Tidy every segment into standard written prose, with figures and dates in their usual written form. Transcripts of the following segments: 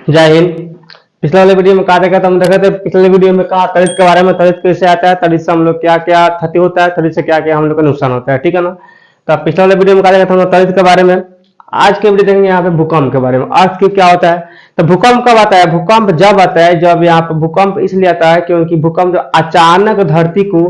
जय हिंद। पिछले वाले वीडियो में कहा देखा था, हम देखा थे पिछले वीडियो में कहा तड़ित के बारे में, तड़ित कैसे आता है, तड़ित से हम लोग क्या क्या क्षति होता है, तड़ित से क्या क्या हम लोग का नुकसान होता है, ठीक है ना। तो पिछले वाले वीडियो में कहा देखा था हम लोग तड़ित के बारे में। आज के वीडियो देखेंगे यहाँ पे भूकंप के बारे में। अर्थ की क्या होता है, तो भूकंप कब आता है? भूकंप जब आता है, जब यहाँ पे भूकंप इसलिए आता है क्योंकि भूकंप जो अचानक धरती को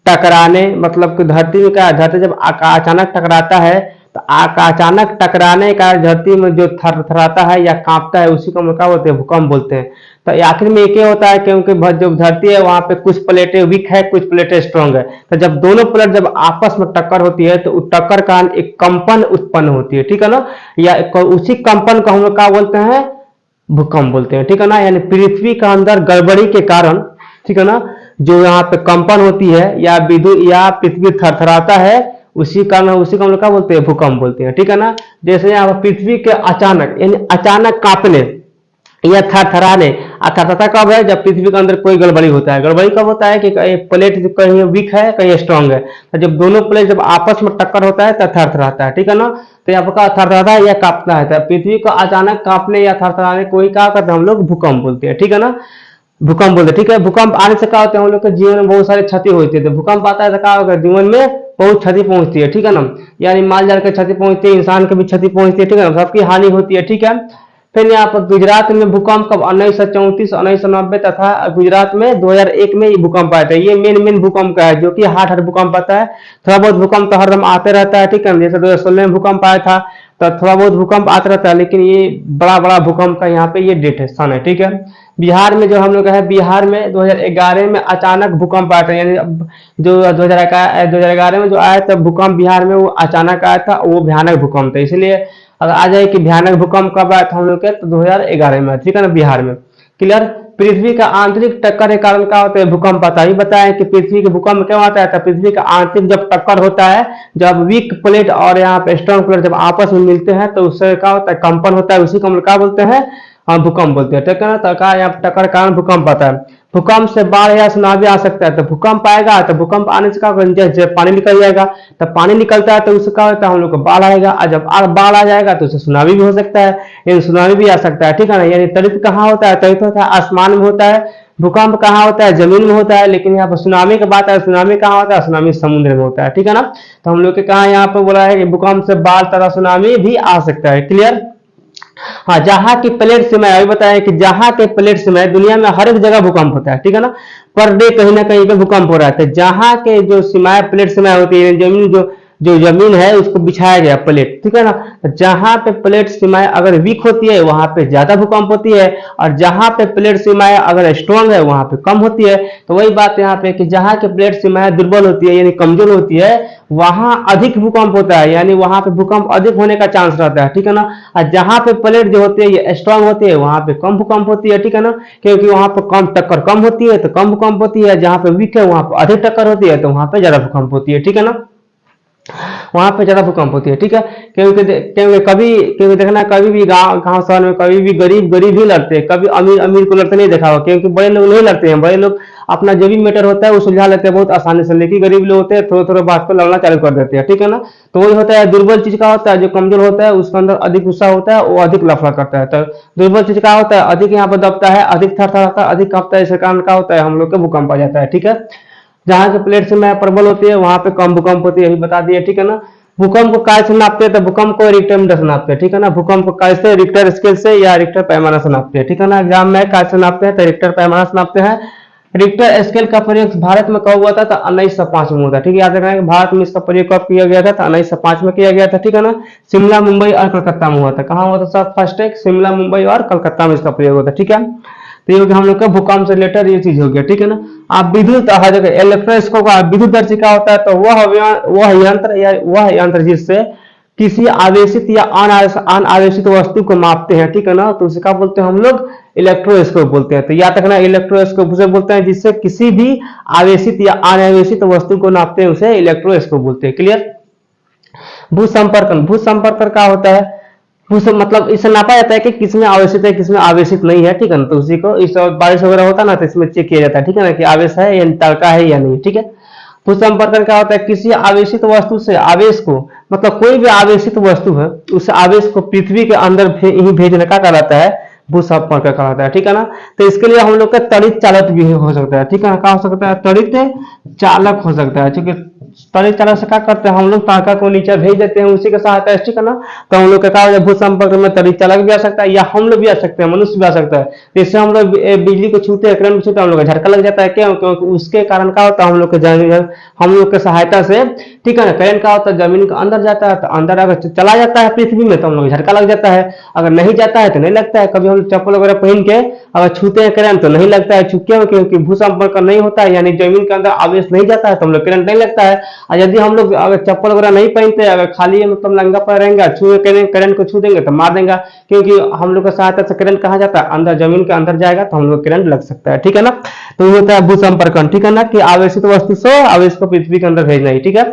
टकराने, मतलब कि धरती में क्या है, धरती जब अचानक टकराता है तो अचानक टकराने का धरती में जो थरथराता है या कांपता है, उसी को हम क्या बोलते हैं? भूकंप बोलते हैं। तो आखिर में एक होता है क्योंकि जो धरती है वहां पे कुछ प्लेटें वीक है, कुछ प्लेटें स्ट्रांग है। तो जब दोनों प्लेट जब आपस में टक्कर होती है तो उस टक्कर का एक कंपन उत्पन्न होती है, ठीक है ना। या उसी कंपन को हम लोग क्या बोलते हैं? भूकंप बोलते हैं, ठीक है ना। यानी पृथ्वी के अंदर गड़बड़ी के कारण, ठीक है ना, जो यहाँ पे कंपन होती है या विद्युत या पृथ्वी थरथराता है, उसी कारण उसी को हम लोग क्या बोलते हैं? भूकंप बोलते हैं, ठीक है ना। जैसे यहाँ पर पृथ्वी के अचानक यानी अचानक कांपने या थरथराने। थरथराता कब है? जब पृथ्वी के अंदर कोई गड़बड़ी होता है। गड़बड़ी कब होता है कि प्लेट कहीं वीक है, कहीं स्ट्रांग है। तो जब दोनों प्लेट जब आपस में टक्कर होता है तो थरथराता है, ठीक है ना। तो यहाँ पर थरथराता है या कांपता है। तो पृथ्वी को अचानक कांपने या थरथराने को ही क्या करते हैं? हम लोग भूकंप बोलते हैं, ठीक है ना। भूकंप बोलते हैं, ठीक है। भूकंप आने से क्या होता है? हम लोग के जीवन में बहुत सारी क्षति होती है। तो भूकंप आता है तो क्या होगा? जीवन में बहुत क्षति पहुंचती है, ठीक है ना। यानी माल जाल की क्षति पहुंचती है, इंसान की भी क्षति पहुंचती है, ठीक है ना। सबकी हानि होती है, ठीक है। फिर यहाँ पर गुजरात में भूकंप कब? 1934, 1990 तथा गुजरात में 2001 में ये भूकंप आया था। ये मेन भूकंप का है, जो कि हार्ड भूकंप आता है। थोड़ा बहुत भूकंप तो हरदम आते रहता है, ठीक है। जैसे 2016 में भूकंप आया था, तो थोड़ा बहुत भूकंप आता रहता है, लेकिन ये बड़ा बड़ा भूकंप का यहाँ पे ये डेट है, स्थान है, ठीक है। बिहार में जो हम लोग है, बिहार में 2011 में अचानक भूकंप आया था। यानी जो 2011 में जो आया था भूकंप बिहार में, वो अचानक आया था, वो भयानक भूकंप था। इसलिए अगर आ जाए कि भयानक भूकंप कब आया था हम लोग के, तो 2011 में, ठीक है ना, बिहार में। क्लियर। पृथ्वी का आंतरिक टक्कर के कारण क्या होता है? भूकंप आता है। ये बताया कि पृथ्वी के भूकंप क्यों आता है? तो पृथ्वी का आंतरिक जब टक्कर होता है, जब वीक प्लेट और यहाँ पे स्ट्रांग प्लेट जब आपस में मिलते हैं, तो उससे क्या होता है? कंपन होता है। उसी को हम क्या बोलते हैं? भूकंप बोलते हैं, ठीक है ना। तो यहाँ टक्कर कारण भूकंप आता है। भूकंप से बाढ़ या सुनामी आ सकता है। तो भूकंप आएगा तो भूकंप आने से क्या होगा? जैसे पानी निकल जाएगा, तो पानी निकलता है तो उससे क्या होता है? हम लोग को बाढ़ आएगा। और जब बाढ़ आ जाएगा तो उससे सुनामी भी हो सकता है, यानी सुनामी भी आ सकता है, ठीक है ना। यानी त्वरित कहाँ होता है? त्वरित होता है आसमान में होता है। भूकंप कहाँ होता है? जमीन में होता है। लेकिन यहाँ पर सुनामी की बात है, सुनामी कहाँ होता है? सुनामी समुद्र में होता है, ठीक है ना। तो हम लोग के कहा यहाँ पे बोला है कि भूकंप से बाढ़ तथा सुनामी भी आ सकता है। क्लियर। हाँ, जहां की प्लेट सीमाएं, अभी बताया कि जहां के प्लेट सीमाएं, दुनिया में हर एक जगह भूकंप होता है, ठीक है ना। पर डे कहीं ना कहीं पे भूकंप हो रहा है। तो जहां के जो सीमाएं, प्लेट सीमाएं होती है, जमीन जो जमीन है उसको बिछाया गया प्लेट, ठीक है ना। जहां पे प्लेट सीमाएं अगर वीक होती है वहां पे ज्यादा भूकंप होती है, और जहां पे प्लेट सीमाएं अगर स्ट्रांग है वहां पे कम होती है। तो वही बात यहाँ पे कि जहां के प्लेट सीमाएं दुर्बल होती है यानी कमजोर होती है, वहां अधिक भूकंप होता है, यानी वहां पे भूकंप अधिक होने का चांस रहता है, ठीक है ना। और जहां पे प्लेट जो होती है ये स्ट्रांग होती है, वहां पे कम भूकंप होती है, ठीक है ना। क्योंकि वहां पे कम टक्कर कम होती है तो कम भूकंप होती है। जहां पे वीक है वहां पे अधिक टक्कर होती है तो वहां पे ज्यादा भूकंप होती है, ठीक है ना। वहां पे ज्यादा भूकंप होती है, ठीक है। क्योंकि देखना, कभी भी गांव शहर में कभी भी गरीब गरीब ही लड़ते हैं, कभी अमीर अमीर को लड़ते नहीं देखा होगा। क्योंकि बड़े लोग नहीं लड़ते हैं, बड़े लोग अपना जो भी मैटर होता है वो सुलझा लेते हैं बहुत आसानी से। लेकिन गरीब लोग होते हैं थोड़े थोड़े बात को लड़ना चालू कर देते हैं, ठीक है ना। तो वही होता है, दुर्बल चीज का होता है, जो कमजोर होता है उसके अंदर अधिक गुस्सा होता है, वो अधिक लफड़ा करता है। तो दुर्बल चीज का होता है, अधिक यहाँ पर दबता है, अधिक थरथराता है, अधिक कांपता है। इसके कारण क्या होता है? हम लोग के भूकंप आ जाता है, ठीक है। जहां की प्लेट से में प्रबल होती है वहां पे कम भूकंप होती है, अभी बता दिए, ठीक है ना। भूकंप को काय से नापते हैं? तो भूकंप को रिक्टर मीटर से नापते हैं, ठीक है ना। भूकंप को काय से? रिक्टर स्केल से या रिक्टर पैमाना से नापते हैं, ठीक है ना। एग्जाम में काय से नापते हैं? तो रिक्टर पैमाना से नापते हैं। रिक्टर स्केल का प्रयोग भारत में कब हुआ था? तो 1905 में हुआ था, ठीक है। याद रखना कि भारत में इसका प्रयोग कब किया गया था? तो 1905 में किया गया था, ठीक है ना। शिमला, मुंबई और कलकत्ता में हुआ था। कहाँ हुआ था सर? फर्स्ट एक शिमला, मुंबई और कलकत्ता में इसका प्रयोग हुआ था, ठीक है। तो ये हम लोग का भूकंप से रिलेटेड ये चीज हो गया, ठीक है ना। आप विद्युत हर जगह इलेक्ट्रोस्कोप का विद्युतदर्शी क्या होता है? तो वह यंत्र जिससे किसी आवेशित या अनावेशित वस्तु को मापते हैं, ठीक है ना। तो उसे क्या बोलते हैं हम लोग? इलेक्ट्रोस्कोप बोलते हैं। तो याद रखना, इलेक्ट्रोस्कोप उसे बोलते हैं जिससे किसी भी आवेशित या अनावेशित वस्तु को नापते हैं, उसे इलेक्ट्रोस्कोप बोलते हैं। क्लियर। भूसंपर्कन क्या होता है? मतलब इसे नापा जाता है कि किसमें आवेशित है किसमें आवेशित नहीं है, ठीक है ना। तो उसी को इस बारिश वगैरह होता है ना, तो इसमें चेक किया जाता है, ठीक है ना, कि आवेश है या तड़का है या नहीं, ठीक है। भूसंपर्कन क्या होता है? किसी आवेशित वस्तु से आवेश को, मतलब कोई भी आवेशित वस्तु है उस आवेश को पृथ्वी के अंदर ही भेजना क्या कहलाता है? भूसंपर्क कहलाता है, ठीक है ना। तो इसके लिए हम लोग का त्वरित चालक भी हो सकता है, ठीक है ना। क्या हो सकता है, त्वरित चालक हो सकता है, क्योंकि त्वरित चालक से क्या करते हैं हम लोग, तारका को नीचे भेज देते हैं उसी के सहायता से, ठीक है ना। तो हम लोग का क्या भूसंपर्क में त्वरित चालक भी आ सकता है, या हम लोग भी आ सकते हैं, मनुष्य भी आ सकता है। जैसे हम लोग बिजली को छूते हैं, करंट को छूते हैं, हम लोग का झटका लग जाता है, क्यों, क्योंकि उसके कारण क्या होता है हम लोग के हम लोग के सहायता से, ठीक है ना, करंट क्या होता है जमीन के अंदर जाता है, तो अंदर अगर चला जाता है पृथ्वी में तो हम लोग झटका लग जाता है, अगर नहीं जाता है तो नहीं लगता है। कभी हम चप्पल वगैरह पहन के अगर छूते हैं करंट तो नहीं लगता है, क्यों, क्योंकि भूसंपर्क नहीं होता है, यानी जमीन के अंदर आवेश नहीं जाता है तो हम लोग करंट नहीं लगता है। और यदि हम लोग अगर चप्पल वगैरह नहीं पहनते, अगर खाली मतलब नंगा पैर रहेंगे, छू करंट को छू देंगे तो मार देंगे, क्योंकि हम लोग की सहायता से करंट कहाँ जाता है, अंदर जमीन के अंदर जाएगा तो हम लोग करंट लग सकता है, ठीक है ना। तो ये होता है भूसंपर्कन, ठीक है ना, कि आवेशित वस्तु से आवेश को पृथ्वी के अंदर भेजना ही, ठीक है।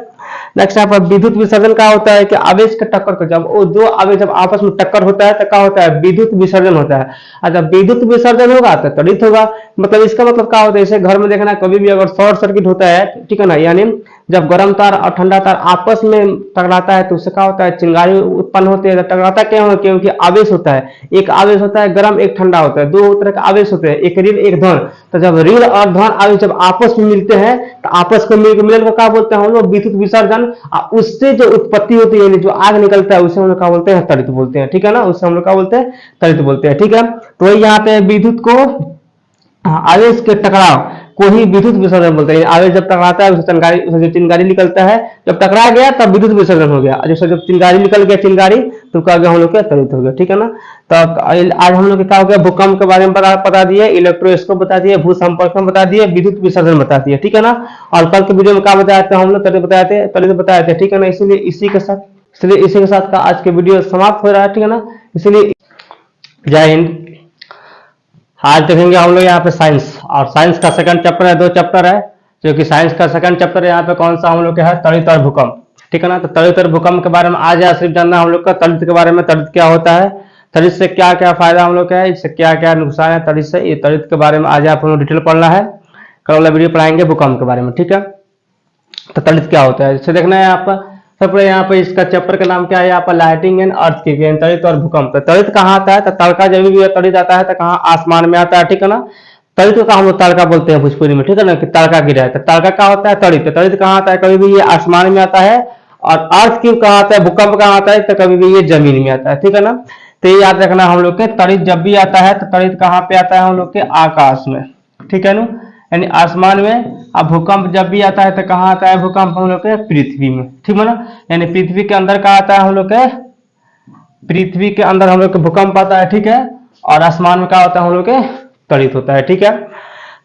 नेक्स्ट यहाँ पर विद्युत विसर्जन का होता है कि आवेश के टक्कर को, जब वो दो आवेश जब आपस में टक्कर होता है तो क्या होता है, विद्युत विसर्जन होता है। और जब विद्युत विसर्जन होगा तो त्वरित होगा। मतलब इसका मतलब क्या होता है, जैसे घर में देखना कभी भी अगर शॉर्ट सर्किट होता है, ठीक है ना, यानी जब गर्म तार और ठंडा तार आपस में टकराता है तो उससे क्या होता है, चिंगारी उत्पन्न होती है। टकराता क्या है, क्योंकि आवेश होता है, एक आवेश होता है गर्म, एक ठंडा होता है, दो तरह का आवेश होते हैं, एक ऋण एक धन। तो जब ऋण और धन आवेश जब आपस में मिलते हैं तो आपस को मिलन को क्या बोलते हैं हम लोग, विद्युत विसर्जन। उससे जो उत्पत्ति होती है, जो आग निकलता है, उसे हम लोग क्या बोलते हैं, त्वरित बोलते हैं, ठीक है ना। उससे हम लोग क्या बोलते हैं, त्वरित बोलते हैं, ठीक है। तो यहाँ पे विद्युत को आवेश के टकराव को ही विद्युत विसर्जन बोलते हैं। आवेश जब टकराता है उससे चिंगारी निकलता है, जब टकरा गया तब विद्युत विसर्जन हो गया। जैसे जब चिंगारी निकल गया चिंगारी तो क्या गया हम लोग क्या, त्वरित हो गया, ठीक है ना। तो आज हम लोग क्या हो गया, भूकंप के बारे में बता दिए, इलेक्ट्रोस्कोप बता दिए, भूसंपर्कन बता दिए, विद्युत विसर्जन बता दिए, ठीक है ना। और कल के वीडियो में क्या बताए थे हम लोग, त्वरित बताए थे, ठीक है ना। इसलिए इसी के साथ का आज के वीडियो समाप्त हो रहा है, ठीक है ना। इसलिए जय हिंद। आज देखेंगे हम लोग यहाँ पे साइंस, और साइंस का सेकंड चैप्टर है, 2 चैप्टर है, जो कि साइंस का सेकंड चैप्टर यहाँ पे कौन सा हम लोग का है, त्वरित और भूकंप, ठीक है ना। तो त्वरित और भूकंप के बारे में आज सिर्फ जानना है हम लोग का, त्वरित के बारे में, त्वरित क्या होता है, त्वरित से क्या क्या फायदा हम लोग का है, इससे क्या क्या नुकसान है त्वरित से, ये त्वरित के बारे में आज आप लोग डिटेल पढ़ना है। कल वाला वीडियो पढ़ाएंगे भूकंप के बारे में, ठीक है। तो त्वरित क्या होता है इसे देखना है आपका। सबसे यहाँ पर इसका चैप्टर का नाम क्या है, यहाँ पर लाइटिंग एंड अर्थ की, त्वरित और भूकंप। तो त्वरित कहाँ आता है, तो तड़का जब भी त्वरित आता है तो कहाँ, आसमान में आता है, ठीक है ना। त्वरित का हम लोग तड़का बोलते हैं भोजपुरी में, ठीक है ना, कि तड़का गिरा है। तो तड़का क्या होता है, त्वरित। त्वरित कहाँ आता है, कभी भी ये आसमान में आता है। और अर्थ की कहाँ आता है, भूकंप कहाँ आता है, तो कभी भी ये जमीन में आता है, ठीक है ना। तो ये याद रखना हम लोग के, त्वरित जब भी आता है तो त्वरित कहाँ पे आता है हम लोग के, आकाश में, ठीक है ना, यानी आसमान में। अब भूकंप जब भी आता है तो कहाँ आता है भूकंप हम लोग के, पृथ्वी में, ठीक है ना, यानी पृथ्वी के अंदर का आता है हम लोग के, पृथ्वी के अंदर हम लोग के भूकंप आता है, ठीक है। और आसमान में क्या होता है हम लोग के, त्वरित होता है, ठीक है।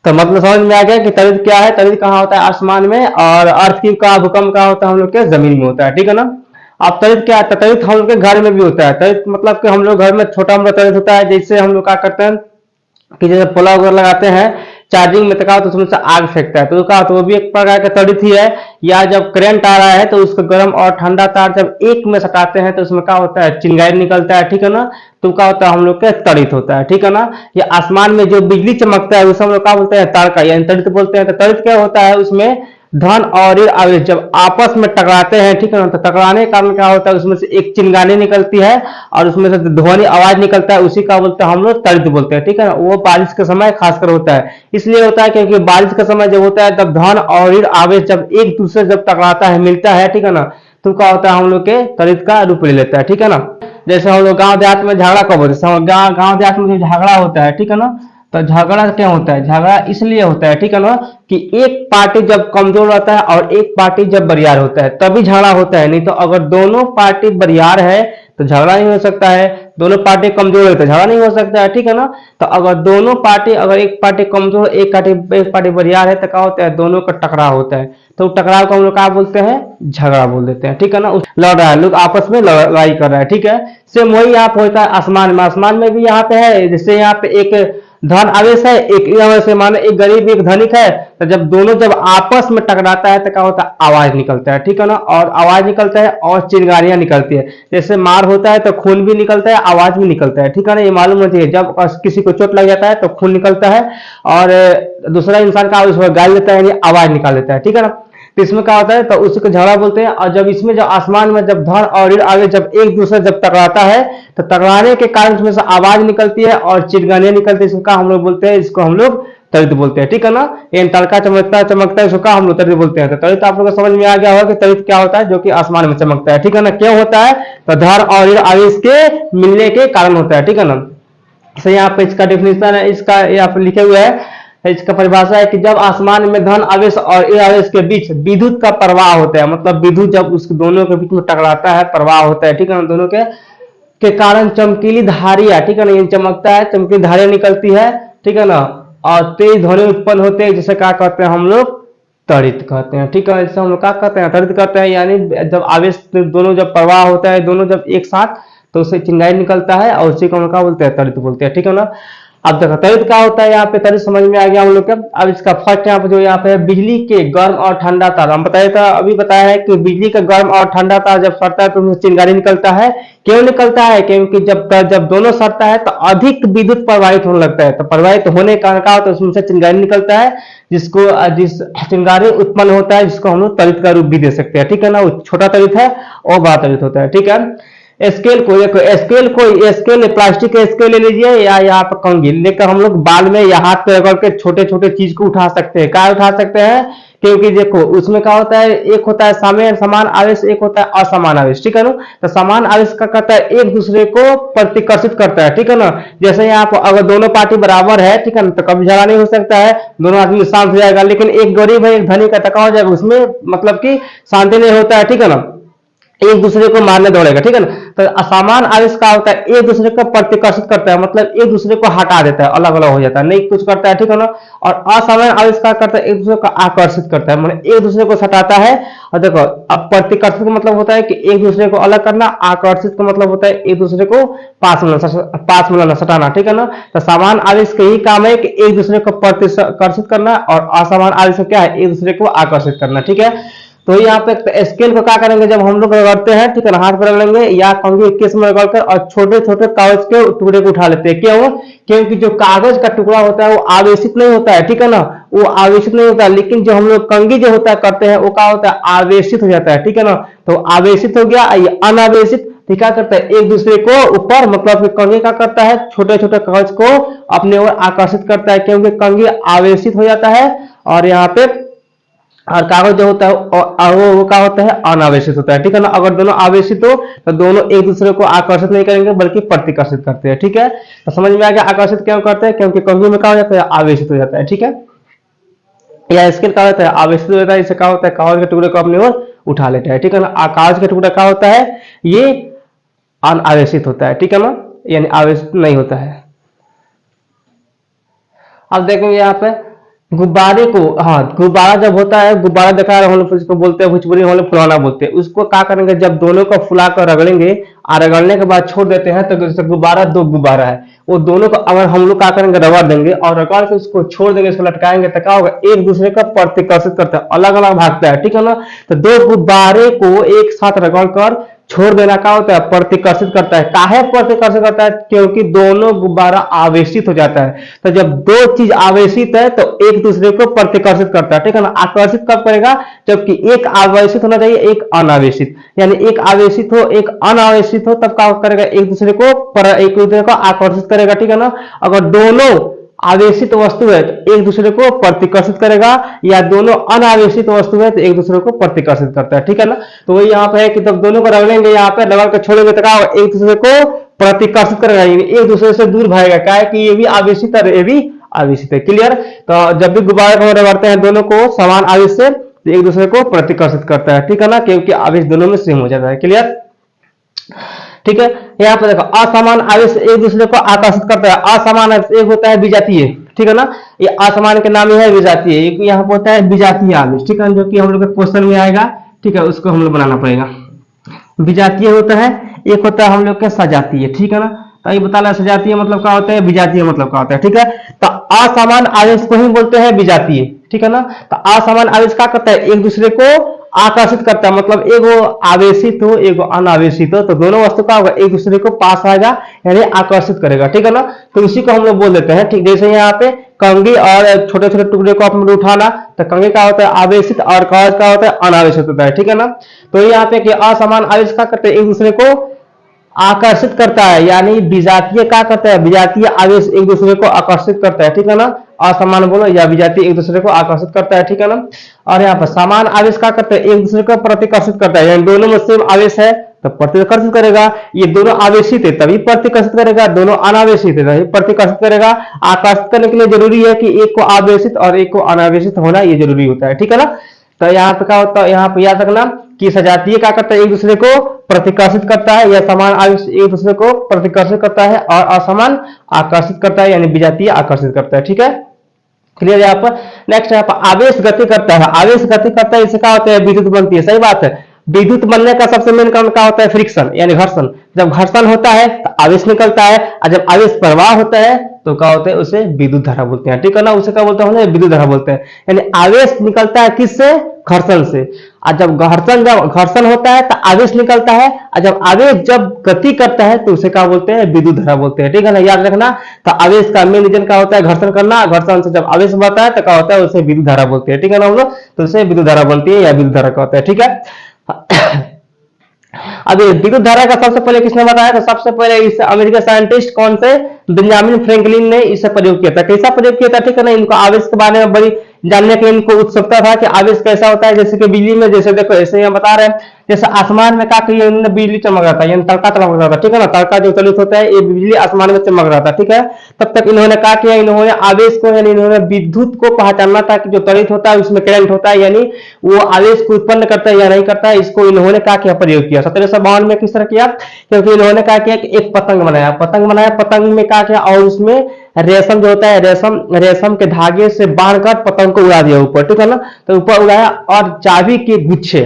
तो मतलब समझ में आ गया कि त्वरित क्या है, त्वरित कहाँ होता है, आसमान में, और अर्थ की का भूकंप कहाँ होता है हम लोग के, जमीन में होता है, ठीक है ना। अब त्वरित क्या है, त्वरित हम लोग के घर में भी होता है। त्वरित मतलब कि हम लोग घर में छोटा मोटा त्वरित होता है, जैसे हम लोग क्या करते हैं कि जैसे पोला वगैरह लगाते हैं चार्जिंग में, तो उसमें से आग फेंकता है, तो कहा तो वो भी एक प्रकार का त्वरित ही है। या जब करंट आ रहा है तो उसको गर्म और ठंडा तार जब एक में सटाते हैं तो उसमें क्या होता है, चिंगारी निकलता है, ठीक है ना। तो क्या होता है हम लोग के, त्वरित होता है, ठीक है ना। ये आसमान में जो बिजली चमकता है उसे हम लोग क्या बोलते हैं, तारका, यानी त्वरित बोलते हैं। तो त्वरित क्या होता है, उसमें धन और ऋण आवेश जब आपस में टकराते हैं, ठीक है ना, तो टकराने के कारण क्या होता है, उसमें से एक चिंगारी निकलती है और उसमें से ध्वनि आवाज निकलता है, उसी का बोलते हैं हम लोग त्वरित बोलते हैं, ठीक है ना। वो बारिश के समय खासकर होता है, इसलिए होता है क्योंकि बारिश का समय जब होता है तब धन और ऋण आवेश जब एक दूसरे जब टकराता है, मिलता है, ठीक है ना, तो क्या होता है हम लोग के त्वरित का रूप ले लेता है, ठीक है ना। जैसे हम लोग गाँव देहात में झगड़ा कब होता है, गाँव देहात में झगड़ा होता है, ठीक है ना। तो झगड़ा क्या होता है, झगड़ा इसलिए होता है, ठीक है ना, कि एक पार्टी जब कमजोर रहता है और एक पार्टी जब बरियार होता है तभी झगड़ा होता है। नहीं तो अगर दोनों पार्टी बरियार है तो झगड़ा नहीं हो सकता है, दोनों पार्टी कमजोर है तो झगड़ा नहीं हो सकता है, ठीक है ना। तो अगर दोनों पार्टी, अगर एक पार्टी कमजोर एक पार्टी बरियार है तो क्या होता है, दोनों का टकराव होता है। तो टकराव को हम लोग क्या बोलते हैं, झगड़ा बोल देते हैं, ठीक है ना। लड़ रहा है, लोग आपस में लड़ाई कर रहा है, ठीक है। सेम वही यहाँ पे होता है आसमान में। आसमान में भी यहाँ पे है, जैसे यहाँ पे एक धन आवेश है, एक से मानो एक गरीब एक धनिक है, तो जब दोनों जब आपस में टकराता है तो क्या होता है, आवाज निकलता है, ठीक है ना। और आवाज निकलता है और चिंगारियां निकलती है, जैसे मार होता है तो खून भी निकलता है, आवाज भी निकलता है, ठीक है ना। ये मालूम होती है जब किसी को चोट लग जाता है तो खून निकलता है और दूसरा इंसान का उसमें गाल लेता है, यानी आवाज निकाल लेता है, ठीक है ना। तो इसमें क्या होता है, तो उसी को झगड़ा बोलते हैं। और जब इसमें जब आसमान में जब धन और ऋण आगे जब एक दूसरे जब टकराता है, तो टकराने के कारण उसमें से आवाज निकलती है और चिरगाने निकलती है, इसका हम लोग बोलते हैं, इसको हम लोग तड़ित बोलते हैं। ठीक है ना, ये तड़का चमकता है इसको हम लोग तड़ित बोलते हैं। तो तड़ित आप लोग को समझ में आ गया होगा कि तड़ित क्या होता है, जो कि आसमान में चमकता है। ठीक है ना, क्यों होता है, तो धन और ऋण आवेश के मिलने के कारण होता है। ठीक है ना, तो यहाँ पे इसका डेफिनेशन है, इसका यहाँ पे लिखे हुए है, इसका परिभाषा है कि जब आसमान में धन आवेश और ऋण आवेश के बीच विद्युत का प्रवाह होता है, मतलब विद्युत जब उस दोनों के बीच में टकराता है, प्रवाह होता है। ठीक है ना, दोनों के कारण चमकीली धारियां, ठीक है ना, ये चमकता है, चमकीली धारियां निकलती है। ठीक है ना, और तेज ध्वनि उत्पन्न होते हैं, जिसे क्या कहते हैं हम लोग, तड़ित कहते हैं। ठीक है, जिसे हम लोग क्या कहते हैं, तड़ित कहते हैं। यानी जब आवेश दोनों जब प्रवाह होता है, दोनों जब एक साथ, तो उससे चिंगारी निकलता है और उसी को हम क्या बोलते हैं, तड़ित बोलते हैं। ठीक है ना, अब देखो तड़ित क्या होता है, यहाँ पे तड़ित समझ में आ गया हम लोग का। अब इसका फर्स्ट यहाँ पे जो यहाँ पे बिजली के गर्म और ठंडा तार, हम बताया था, अभी बताया है कि बिजली का गर्म और ठंडा तार जब सड़ता है तो उसमें चिंगारी निकलता है। क्यों निकलता है, क्योंकि जब दोनों सड़ता है तो अधिक विद्युत प्रवाहित होने लगता है, तो प्रवाहित होने के कारण क्या होता है, उसमें से चिंगारी निकलता है, जिस चिंगारी उत्पन्न होता है, जिसको हम लोग तड़ित का रूप भी दे सकते हैं। ठीक है ना, वो छोटा तड़ित है और बड़ा तड़ित होता है। ठीक है, स्केल को देखो, स्केल प्लास्टिक का स्केल ले लीजिए, या यहाँ पर कंघी लेकर हम लोग बाल में या हाथ पे रगड़ के छोटे छोटे चीज को उठा सकते हैं। क्या उठा सकते हैं, क्योंकि देखो उसमें क्या होता है, एक होता है समान आवेश, एक होता है असमान आवेश। ठीक है ना, तो समान आवेश का करता है एक दूसरे को प्रतिकर्षित करता है। ठीक है ना, जैसे यहाँ पर अगर दोनों पार्टी बराबर है, ठीक है ना, तो कभी झगड़ा नहीं हो सकता है, दोनों आदमी शांत हो जाएगा। लेकिन एक गरीब है एक धनी का टकराव हो जाएगा, उसमें मतलब कि शांति नहीं होता है। ठीक है ना, एक दूसरे को मारने दौड़ेगा। ठीक है ना, तो असमान आवेश का होता है एक दूसरे को प्रतिकर्षित करता है, मतलब एक दूसरे को हटा देता है, अलग अलग हो जाता है, नहीं कुछ करता है। ठीक है ना, और असमान आवेश का करता है एक दूसरे को आकर्षित करता है, मतलब एक दूसरे को सटाता है। और देखो, अब प्रतिकर्षित का मतलब होता है कि एक दूसरे को अलग करना, आकर्षित का मतलब होता है एक दूसरे को पास मिलाना, सटाना। ठीक है ना, तो समान आवेश का ही काम है कि एक दूसरे को प्रतिकर्षित करना, और असमान आवेश क्या है, एक दूसरे को आकर्षित करना। ठीक है, तो यहाँ पे स्केल को क्या करेंगे, जब हम लोग रगड़ते हैं, ठीक है ना, हाथ पर रगड़ेंगे या कंघी केस में रगड़कर और छोटे छोटे कागज के टुकड़े को उठा लेते हैं। क्यों, क्योंकि जो कागज का टुकड़ा होता है वो आवेशित नहीं होता है। ठीक है ना, वो आवेशित नहीं होता है, लेकिन जो हम लोग कंघी जो होता है करते हैं, वो क्या होता है, आवेशित हो जाता है। ठीक है ना, तो आवेशित हो गया, ये अनावेशित, क्या करता है, एक दूसरे को ऊपर, मतलब कंघी क्या करता है, छोटे छोटे कागज को अपने ओर आकर्षित करता है, क्योंकि कंघी आवेशित हो जाता है, और यहाँ पे और कागज जो होता है वो क्या होता है, अनावेशित होता है। ठीक है ना, अगर दोनों आवेशित हो तो दोनों एक दूसरे को आकर्षित नहीं करेंगे बल्कि प्रतिकर्षित करते हैं। ठीक है, तो समझ में आ गया आकर्षित क्यों करते हैं, क्योंकि कंघी में क्या हो जाता है, आवेशित हो जाता है। ठीक है, या स्केल क्या होता है, आवेशित हो जाता है, इससे क्या होता है, कागज के टुकड़े को अपनी ओर उठा लेता है। ठीक है ना, कागज के टुकड़ा क्या होता है, ये अनावेशित होता है। ठीक है ना, यानी आवेशित नहीं होता है। अब देखेंगे यहाँ पे गुब्बारे को, हाँ, गुब्बारा जब होता है, गुब्बारा देखा हम लोग इसको बोलते हैं, भोजपुरी हम लोग फुलाना बोलते हैं। उसको क्या करेंगे, जब दोनों को फुला कर रगड़ेंगे और रगड़ने के बाद छोड़ देते हैं, तो जैसे गुब्बारा, दो गुब्बारा है, वो दोनों को अगर हम लोग क्या करेंगे, रगड़ देंगे और रगड़ के उसको छोड़ देंगे, इसको लटकाएंगे, तो क्या होगा, एक दूसरे का प्रतिकर्षित करता है, अलग अलग भागता है। ठीक है ना, तो दो गुब्बारे को एक साथ रगड़ कर छोड़ देना क्या होता है, प्रतिकर्षित करता है। काहे प्रतिकर्षित करता है, क्योंकि दोनों गुब्बारा आवेशित हो जाता है। तो जब दो चीज आवेशित है तो एक दूसरे को प्रतिकर्षित करता है। ठीक है ना, आकर्षित कब करेगा, जबकि एक आवेशित होना चाहिए, एक अनावेशित, यानी एक आवेशित हो एक अनावेशित हो, तब क्या करेगा, एक दूसरे को आकर्षित करेगा। ठीक है ना, अगर दोनों आवेशित वस्तु है तो एक दूसरे को प्रतिकर्षित करेगा, या दोनों अनावेशित वस्तु है तो एक दूसरे को प्रतिकर्षित करता है। ठीक है ना, तो वही यहाँ पे है कि जब दोनों को रगड़ेंगे, यहाँ पे रगड़ के छोड़ेंगे तो क्या एक दूसरे को प्रतिकर्षित करेगा, एक दूसरे से दूर भागेगा। क्या है कि ये भी आवेशित है, ये भी आवेशित है। क्लियर, तो जब भी गुब्बारे को रगड़ते हैं दोनों को समान आवेश से, तो एक दूसरे को प्रतिकर्षित करता है। ठीक है ना, क्योंकि आवेश दोनों में सेम हो जाता है। क्लियर, ठीक है, यहाँ पर देखो असमान आवेश एक दूसरे को आकर्षित करता है। असमान आवेश एक होता है विजातीय, ठीक है ना, ये असमान के नाम ही है विजातीय, एक यहाँ पर होता है विजातीय आवेश। ठीक है, जो कि हम लोग के क्वेश्चन में आएगा। ठीक है, उसको हम लोग बनाना पड़ेगा। विजातीय होता है, एक होता है हम लोग का सजातीय। ठीक है ना, तो ये बता रहा है सजातीय मतलब क्या होता है, विजातीय मतलब क्या होता है। ठीक है, तो असमान आवेश को ही बोलते हैं विजातीय। ठीक है ना, तो असमान आवेश क्या करता है, एक दूसरे को आकर्षित करता है, मतलब एगो आवेशित हो एगो अनावेशित हो, तो दोनों वस्तु का होगा, एक दूसरे को पास आएगा, यानी आकर्षित करेगा। ठीक है ना, तो इसी को हम लोग बोल देते हैं। ठीक, जैसे यहाँ पे कंघी और छोटे छोटे टुकड़े को आपने उठाना, तो कंघी का होता है आवेशित और कागज का होता है अनावेशित होता है, ठीक है ना। तो यहाँ पे कि असमान आवेश क्या करते हैं, एक दूसरे को आकर्षित करता है, यानी विजातीय क्या करता है, विजातीय आवेश एक दूसरे को आकर्षित करता है, ठीक है ना। असमान बोलो या विजातीय एक दूसरे को आकर्षित करता है, ठीक है ना। और यहाँ पर समान आवेश क्या करते हैं, एक दूसरे को प्रतिकर्षित करता है, यानी दोनों में सेम आवेश है तो प्रतिकर्षित करेगा। ये दोनों आवेशित है तभी प्रतिकर्षित करेगा, दोनों अनावेशित है तभी प्रतिकर्षित करेगा। आकर्षित करने के लिए जरूरी है कि एक को आवेशित और एक को अनावेशित होना ये जरूरी होता है, ठीक है ना। तो यहाँ पे क्या होता है, यहाँ पे याद रखना कि सजातीय क्या करता है, एक दूसरे को प्रतिकर्षित करता है, या समान आवेश एक दूसरे को प्रतिकर्षित करता है, और असमान आकर्षित करता है, यानी विजातीय आकर्षित करता है, ठीक है। क्लियर यहाँ पर। नेक्स्ट यहाँ पर आवेश गति करता है, आवेश गति करता है, इससे क्या होता है, विद्युत बनती है, सही बात है। विद्युत बनने का सबसे मेन कारण क्या होता है, फ्रिक्शन यानी घर्षण। जब घर्षण होता है तो आवेश निकलता है, और जब आवेश प्रवाह होता है तो क्या होता है, उसे विद्युत धारा बोलते हैं, ठीक है ना। उसे क्या बोलते हैं, विद्युत धारा बोलते हैं। यानी आवेश निकलता है किससे, घर्षण से। और जब घर्षण होता है तो आवेश निकलता है, और जब आवेश जब गति करता है तो उसे क्या बोलते हैं, विद्युत धारा बोलते हैं, ठीक है ना। याद रखना। तो आवेश का मेन रीजन क्या होता है, घर्षण करना। घर्षण से जब आवेश बढ़ता है तो क्या होता है, उसे विद्युत धारा बोलते हैं, ठीक है ना हम लोग। तो उसे विद्युत धारा बनती है या विद्युत धारा का होता है, ठीक है। अब विद्युत धारा का सबसे पहले किसने बताया, तो सबसे पहले इस अमेरिकी साइंटिस्ट कौन से, बेंजामिन फ्रैंकलिन ने इसे प्रयोग किया था। कैसा प्रयोग किया था, ठीक है ना। इनको आवेश के बारे में बड़ी जानने की इनको उत्सुकता था कि आवेश कैसा होता है। जैसे कि बिजली में, जैसे देखो ऐसे हम बता रहे हैं, जैसे आसमान में क्या किया इन्होंने, बिजली चमक रहा था, यानी तड़का चमक रहा था, ठीक है ना। तड़का जो चलित होता है, ये बिजली आसमान में चमक रहा था, ठीक है। तब तक इन्होंने क्या किया, इन्होंने आवेश को यानी इन्होंने विद्युत को पहचानना था कि जो त्वरित होता है उसमें करंट होता है, यानी वो आवेश को उत्पन्न करता है या नहीं करता है। इसको इन्होंने क्या किया, प्रयोग किया 1752 में। किस तरह किया, क्योंकि इन्होंने क्या किया कि एक पतंग बनाया, पतंग में क्या किया, और उसमें रेशम जो होता है, रेशम के धागे से बांधकर पतंग को उड़ा दिया ऊपर, ठीक है ना। तो ऊपर उड़ाया और चाबी के गुच्छे,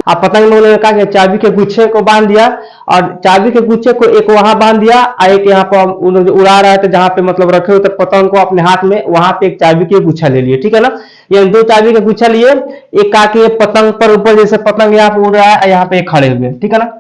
आप पतंग लोगों ने कहा कि चाबी के गुच्छे को बांध दिया, और चाबी के गुच्छे को एक वहां बांध दिया, और एक यहाँ पर उड़ा रहा है जहां पे मतलब रखे हुए थे पतंग को अपने हाथ में, वहां पे एक चाबी के गुच्छा ले लिए, ठीक है ना। ये दो चाबी के गुच्छा लिए, एक का के पतंग पर ऊपर, जैसे पतंग यहाँ पे उड़ रहा है, यहाँ पे खड़े हुए, ठीक है ना।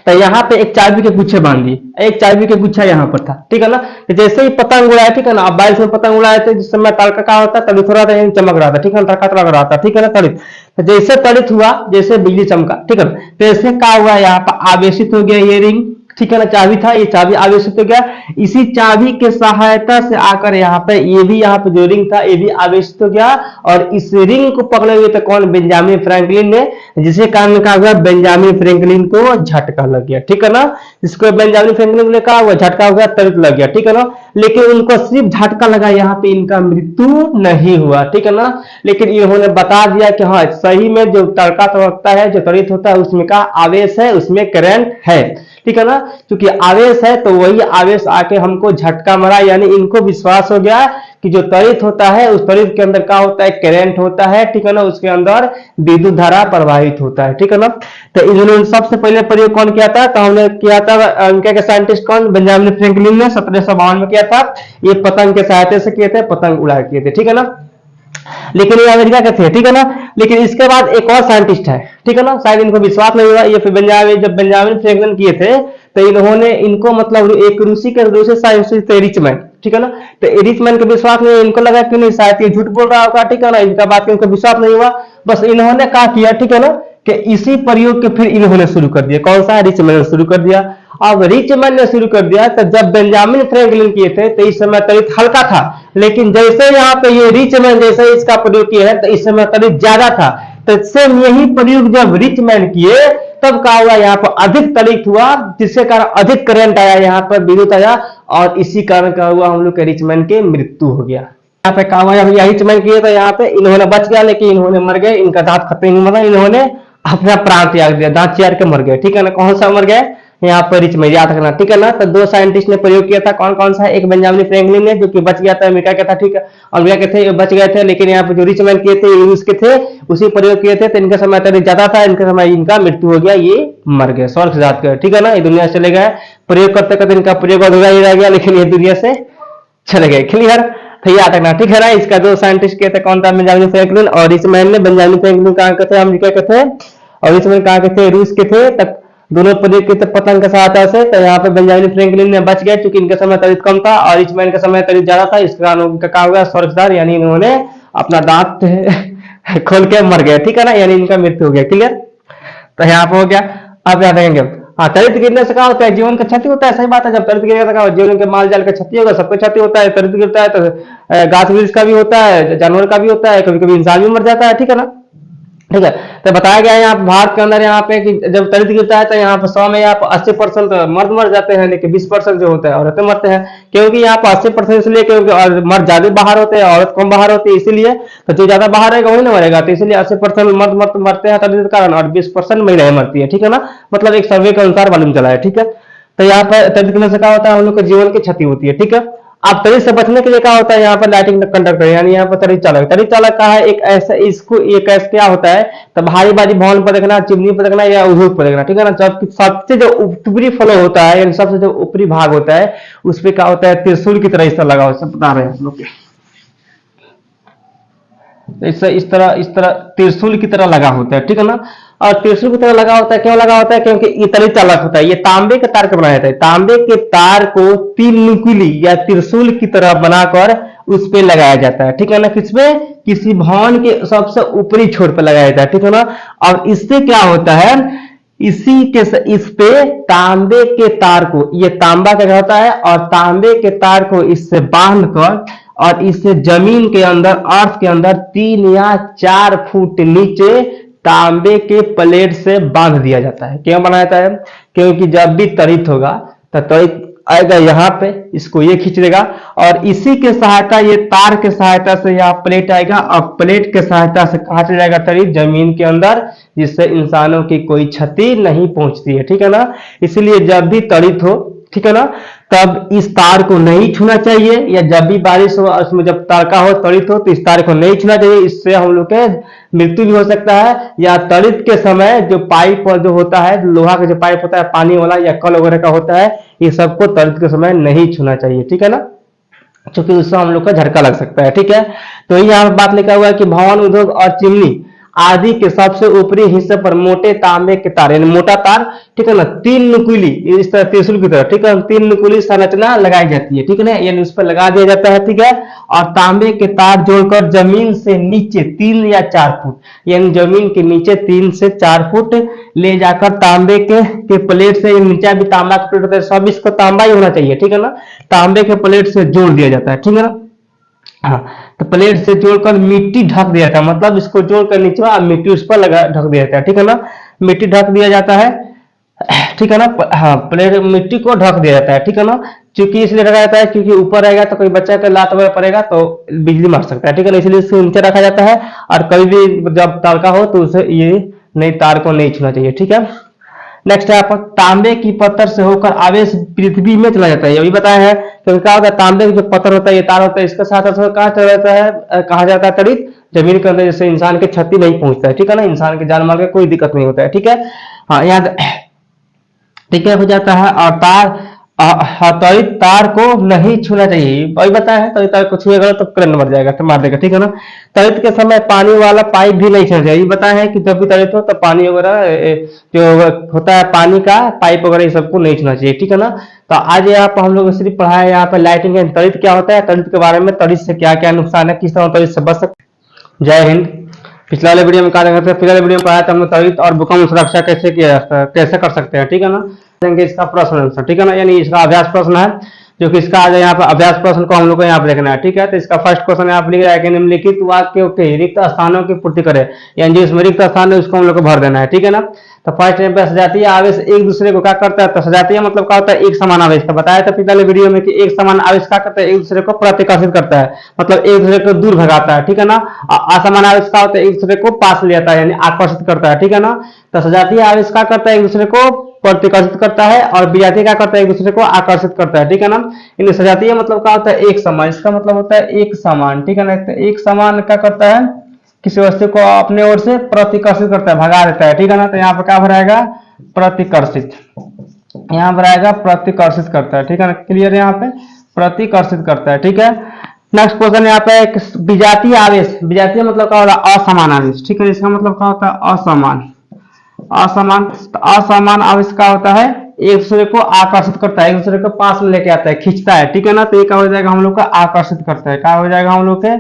तो यहाँ पे एक चाबी के गुच्छे बांध दिए, एक चाबी के गुच्छा यहाँ पर था, ठीक है ना। तो जैसे ही पतंग उड़ाया, ठीक है ना, अब बारिश में पतंग उड़ाए थे जिस समय तड़का का होता है, तड़ित हो रहा था, चमक रहा था, ठीक है ना, तड़का लग रहा था, ठीक है ना, तड़ित। तो जैसे तड़ित हुआ, जैसे बिजली चमका, ठीक है ना, तो ऐसे क्या हुआ, यहाँ पर आवेशित हो गया ये रिंग, ठीक है ना। चाबी था, ये चाबी आवेशित हो गया। इसी चाबी के सहायता से आकर यहाँ पे ये भी, यहाँ पे जो रिंग था ये भी आवेशित हो गया, और इस रिंग को पकड़े हुए थे कौन, बेंजामिन फ्रैंकलिन ने, जिसके कारण क्या हुआ, बेंजामिन फ्रैंकलिन को झटका लग गया, ठीक है ना। इसको बेंजामिन फ्रैंकलिन ने कहा हुआ झटका हो गया, तड़ित लग गया, ठीक है ना। लेकिन उनको सिर्फ झटका लगा, यहाँ पे इनका मृत्यु नहीं हुआ, ठीक है ना। लेकिन इन्होंने बता दिया कि हाँ सही में जो तड़का तड़कता है, जो तड़ित होता है, उसमें का आवेश है, उसमें करंट है, ठीक है ना। क्योंकि आवेश है तो वही आवेश आके हमको झटका मारा, यानी इनको विश्वास हो गया कि जो त्वरित होता है उस त्वरित के अंदर क्या होता है, करंट होता है, ठीक है ना, उसके अंदर विद्युत धारा प्रवाहित होता है, ठीक है ना। तो इन्होंने सबसे पहले प्रयोग कौन किया था, तो हमने किया था अमेरिका के साइंटिस्ट कौन, बेंजामिन फ्रैंकलिन ने 1752 में किया था। ये पतंग के सहायता से किए थे, पतंग उड़ा किए थे, ठीक है ना। लेकिन ये अमेरिका के थे, ठीक है ना। लेकिन इसके बाद एक और साइंटिस्ट है, ठीक है ना, शायद इनको विश्वास नहीं हुआ, ये फिर जब बेंजामिन फ्रैंकलिन किए थे तो इन्होंने इनको मतलब एक रूसी साइंटिस्ट थे रिचमैन, ठीक है ना। तो रिचमैन को विश्वास नहीं, इनको लगा कि नहीं शायद ये झूठ बोल रहा होगा, ठीक है ना, इनका बात इनको विश्वास नहीं हुआ। बस इन्होंने क्या किया, ठीक है ना, कि इसी प्रयोग के फिर इन्होंने शुरू कर दिया, कौन सा, रिचमैन ने शुरू कर दिया। अब रिचमैन ने शुरू कर दिया तो जब बेंजामिन फ्रैंकलिन किए थे तो इस समय तड़ित हल्का था, लेकिन जैसे यहाँ पे ये रिचमैन जैसे इसका प्रयोग किया है तो इस समय तड़ित ज्यादा था। तो सेम यही प्रयोग जब रिचमैन किए तब क्या हुआ, यहाँ पर अधिक तड़ित हुआ, जिसके कारण अधिक करंट आया, यहाँ पर विद्युत आया, और इसी कारण क्या हुआ, हम लोग के रिचमैन की मृत्यु हो गया। यहाँ पे क्या हुआ, यही रिचमैन किए तो यहाँ पे इन्होंने बच गया, लेकिन इन्होंने मर गए, इनका दांत खत्म नहीं हुआ, इन्होंने अपना प्राण त्याग दिया, दांत चियार के मर गए, ठीक है ना। कौन सा मर गए, यहाँ पर रिचमैन, याद रखना, ठीक है ना। तो दो साइंटिस्ट ने प्रयोग किया था, कौन कौन सा, एक बेंजामिन फ्रैंकलिन ने जो कि बच गया था, अमेरिका का था, ठीक है, अमेरिका के थे, बच गए थे। लेकिन यहाँ पे जो रिचमैन किए थे रूस के थे, उसी प्रयोग किए थे, तो इनका समय तक ज्यादा था, इनका समय इनका मृत्यु हो गया, ये मर गए, स्वर्ग से जात गए, ठीक है ना, ये दुनिया से चले गए। प्रयोग करते करते इनका प्रयोग अधूरा ही रह गया, लेकिन ये दुनिया से चले गए, क्लियर, तो याद रखना, ठीक है ना। इसका दो साइंटिस्ट के थे, कौन था, बेंजामिन फ्रैंकलिन और रिचमैन ने। बेंजामिन फ्रैंकलिन कहाँ के थे, अमेरिका के थे, और रिचमैन कहाँ के थे, रूस के थे। तक दोनों परिवर्तित पतंग की सहायता से। तो यहाँ पे बेंजामिन फ्रैंकलिन ने बच गए क्योंकि इनका समय तड़ित कम था और रिचमैन का समय तड़ित ज्यादा था, इस कारण उनका क्या हुआ, स्वर्गदार यानी इन्होंने अपना दांत खोल के मर गए, ठीक है ना, यानी इनका मृत्यु हो गया। क्लियर? तो यहाँ पे हो गया। अब याद देखेंगे, हाँ, तड़ित गिरने से क्या होता है, जीवन का क्षति होता है। सही बात है, जब तड़ित गिरेगा तो क्या होगा, जीवन के माल जाल का क्षति होगा, सबको क्षति होता है। तड़ित गिरता है तो गाछ वृक्ष का भी होता है, जानवर का भी होता है, कभी कभी इंसान भी मर जाता है, ठीक है ना। ठीक है, तो बताया गया है यहाँ भारत के अंदर यहाँ पे कि जब तड़ित गिरता है तो यहाँ पे 100 में यहाँ पे 80% मर्द मर जाते हैं, लेकिन 20% जो होता है औरतें मरते हैं। क्योंकि यहाँ पे 80% इसलिए क्योंकि मर्द ज्यादा बाहर होते हैं, औरत कम बाहर होती है, इसीलिए। तो जो ज्यादा बाहर रहेगा वही ना मरेगा, तो इसलिए 80% मर्द मरते हैं तड़ित के कारण और 20% महिलाएं मरती है, ठीक है ना। मतलब एक सर्वे के अनुसार मालूम चला है, ठीक है। तो यहाँ पर तड़ित गिरने से क्या होता है, हम लोग के जीवन की क्षति होती है, ठीक है। अब तड़ित से बचने के लिए क्या होता है, यहाँ पर लाइटिंग कंडक्टर यानी यहाँ पर तड़ित चालक। तड़ित चालक का है एक ऐसा, इसको एक ऐसा क्या होता है, तो भारी बाजी भवन पर देखना, चिमनी पर देखना या उद्योग पर देखना, ठीक है ना। जब सबसे जो ऊपरी फ्लो होता है यानी सबसे जो ऊपरी भाग होता है उस पर क्या होता है, त्रिशूल की तरह इस तरह लगा होता है, बता रहे हैं हम लोग। इस तरह त्रिशूल की तरह लगा होता है, ठीक है ना। और त्रिशूल की तरह लगा होता है, क्यों लगा होता है, क्योंकि ये तड़ित चालक होता है, ये तांबे के तार का बनाया जाता है। तांबे के तार को 3 नुकीली या त्रिशूल की तरह बनाकर उस पे लगाया जाता है, ठीक है ना। किस पे, किसी भवन के सबसे ऊपरी छोर पे लगाया जाता है, ठीक है ना। और इससे क्या होता है, इस पे तांबे के तार को, ये तांबा क्या होता है, और तांबे के तार को इससे बांध कर और इसे जमीन के अंदर, अर्थ के अंदर 3 या 4 फुट नीचे तांबे के प्लेट से बांध दिया जाता है। क्यों बनाया जाता है, क्योंकि जब भी तड़ित होगा तो तड़ित आएगा यहाँ पे, इसको ये खींच देगा और इसी के सहायता, ये तार के सहायता से यहाँ प्लेट आएगा और प्लेट के सहायता से कहा चला जाएगा तड़ित जमीन के अंदर, जिससे इंसानों की कोई क्षति नहीं पहुंचती है, ठीक है ना। इसलिए जब भी तड़ित हो, ठीक है ना, तब इस तार को नहीं छूना चाहिए, या जब भी बारिश हो उसमें जब तारका हो, तड़ित हो, तो इस तार को नहीं छूना चाहिए। इससे हम लोग के मृत्यु भी हो सकता है। या तड़ित के समय जो पाइप जो होता है, लोहा का जो पाइप होता है पानी वाला या कल वगैरह का होता है, ये सबको तड़ित के समय नहीं छूना चाहिए, ठीक है ना, क्योंकि उससे हम लोग का झटका लग सकता है, ठीक है। तो यहाँ बात लिखा हुआ है कि भवन, उद्योग और चिमनी आदि के सबसे ऊपरी हिस्से पर मोटे तांबे के तार यानी मोटा तार, ठीक है ना, 3 नुकीली इस तरह त्रिशूल की तरह, ठीक है, 3 नुकीली संरचना लगाई जाती है, ठीक है ना, यानी उस पर लगा दिया जाता है, ठीक है। और तांबे के तार जोड़कर जमीन से नीचे 3 या 4 फुट यानी जमीन के नीचे 3 से 4 फुट ले जाकर तांबे के प्लेट से, नीचे भी तांबा का प्लेट होता है, सब इसको तांबा ही होना चाहिए, ठीक है ना, तांबे के प्लेट से जोड़ दिया जाता है, ठीक है ना। हाँ, तो प्लेट से जोड़कर मिट्टी ढक दिया था, मतलब इसको जोड़कर नीचे मिट्टी उस पर लगा ढक दिया जाता है, ठीक है ना, मिट्टी ढक दिया जाता है, ठीक है ना। हाँ, प्लेट मिट्टी को ढक दिया जाता है, ठीक है ना। क्योंकि इसलिए रखा जाता है क्योंकि ऊपर रहेगा तो कोई बच्चा का लात वगैरह पड़ेगा तो बिजली मार सकता है, ठीक है ना, इसलिए इसको नीचे रखा जाता है। और कभी भी जब तारका हो तो उसे ये नई तार को नहीं छूना चाहिए, ठीक है। नेक्स्ट है आपका, तांबे की पत्थर से होकर आवेश पृथ्वी में चला जाता है, ये भी बताया है। क्योंकि क्या होता है, तांबे का जो पत्थर होता है, ये तार होता है, इसके साथ कहाँ चला जाता है, कहा जाता है तड़ित जमीन के अंदर, जिससे इंसान की क्षति नहीं पहुंचता है, ठीक है ना, इंसान के जान माल का कोई दिक्कत नहीं होता है, ठीक है। हाँ, याद, ठीक है, हो जाता है। और तड़ित तार को नहीं छूना चाहिए, वही बताया है, तड़ित तार को छुएगा तो करंट मर जाएगा, तो मार देगा, ठीक है ना। तड़ित के समय पानी वाला पाइप भी नहीं छूना चाहिए, बताया है कि जब भी तड़ित हो तो पानी वगैरह जो होता है पानी का पाइप वगैरह ये सबको नहीं छूना चाहिए, ठीक है ना। तो आज यहाँ पर हम लोग सिर्फ पढ़ा है यहाँ पर लाइटिंग एंड तड़ित क्या होता है, तड़ित के बारे में, तड़ित से क्या क्या नुकसान है, किस तरह तड़ित से बच सकते। जय हिंद। पिछले वाले वीडियो में कहा था, पिछले वीडियो में पढ़ाया था हमने तड़ित और भूकंप सुरक्षा कैसे कर सकते हैं, ठीक है ना। इसका प्रश्न आंसर, ठीक है ना, यानी इसका अभ्यास प्रश्न है, जो कि इसका आज यहाँ पर अभ्यास प्रश्न को हम लोग को यहाँ पर देखना है, ठीक है। तो इसका फर्स्ट क्वेश्चन यहाँ पर लिख रहा है कि निम्नलिखित वाक्यों के रिक्त स्थानों की पूर्ति करे, यानी जो इसमें रिक्त स्थान है उसको हम लोग को भर देना है, ठीक है ना। तो फर्स्ट टाइम पे सजातीय आवेश एक दूसरे को क्या करता है, तो सजातीय मतलब क्या होता है, एक समान आवेश। तो बताया था पिछले वीडियो में कि एक समान आवेश क्या करता है, एक दूसरे को प्रतिकर्षित करता है, मतलब एक दूसरे को दूर भगाता है, ठीक है ना। असमान आवेश क्या होता है, एक दूसरे को पास ले जाता है यानी आकर्षित करता है, ठीक है ना। तो सजातीय आवेश क्या करता है, एक दूसरे को प्रतिकर्षित करता है, और विजातीय क्या करता है, एक दूसरे को आकर्षित करता है, ठीक है ना। इन सजातीय मतलब क्या होता है, एक समान, इसका मतलब होता है एक समान, ठीक है ना। एक समान क्या करता है, किसी वस्तु को अपने ओर से प्रतिकर्षित करता है, भगा देता है, ठीक है ना। तो यहाँ पर क्या भराएगा, प्रतिकर्षित, यहाँ पर आएगा प्रतिकर्षित करता है, ठीक है ना। क्लियर है, यहाँ पे प्रतिकर्षित करता है, ठीक है। नेक्स्ट क्वेश्चन यहाँ पे एक विजातीय आवेश, विजातीय मतलब क्या होता है, असमान आवेश, ठीक है, इसका मतलब क्या होता है, असमान, असमान असमान आवेश का होता है एक दूसरे को आकर्षित करता है, एक दूसरे को पास में लेके आता है, खींचता है, ठीक है ना। तो ये क्या हो जाएगा हम लोग का आकर्षित करता है, क्या हो जाएगा हम लोग के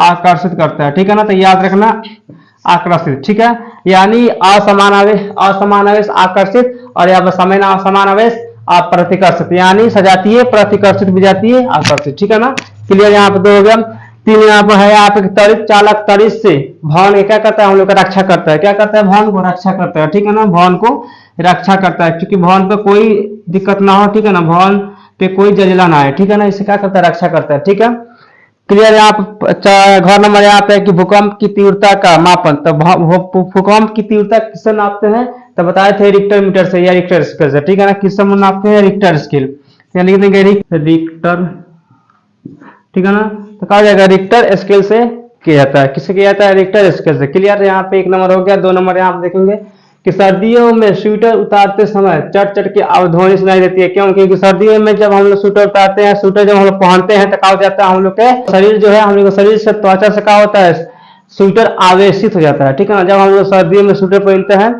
आकर्षित करता है, ठीक है ना। तो याद रखना आकर्षित, ठीक है। यानी असमान आवेश आकर्षित, और यहाँ पर समान आवेश प्रतिकर्षित, यानी सजातीय प्रतिकर्षित विजातीय आकर्षित, ठीक है ना। क्लियर, यहाँ पे दो हो गया। तीन यहाँ पर है, यहाँ पे त्वरित चालक त्वरित से भवन क्या करता है हम लोग का रक्षा करता है, क्या करता है भवन को रक्षा करता है, ठीक है ना। भवन को रक्षा करता है क्योंकि भवन पे कोई दिक्कत ना हो, ठीक है ना, भवन पे कोई जजला ना आए, ठीक है ना, इसे क्या करता है रक्षा करता है, ठीक है। क्लियर। यहाँ पे घर नंबर यहाँ पे कि भूकंप की तीव्रता का मापन, तो भूकंप की तीव्रता किससे नापते हैं, तो बताए थे रिक्टर मीटर से या रिक्टर स्केल से, ठीक है ना। किससे नापते हैं, रिक्टर स्केल, लिख देंगे रिक्टर, ठीक है ना। तो कहा जाएगा रिक्टर स्केल से किया जाता है, किससे किया जाता है, रिक्टर स्केल से। क्लियर। यहाँ पे एक नंबर हो गया। दो नंबर यहाँ पे देखेंगे कि सर्दियों में स्वेटर उतारते समय चट चट की ध्वनि सुनाई देती है, क्यों, क्योंकि सर्दियों में जब हम लोग स्वेटर उतारते हैं, स्वेटर जब हम लोग पहनते हैं तो क्या हो जाता है हम लोग के शरीर जो है, हम लोग शरीर से त्वचा से क्या होता है, स्वेटर आवेशित हो जाता है, ठीक है ना। जब हम लोग सर्दियों में स्वेटर पहनते हैं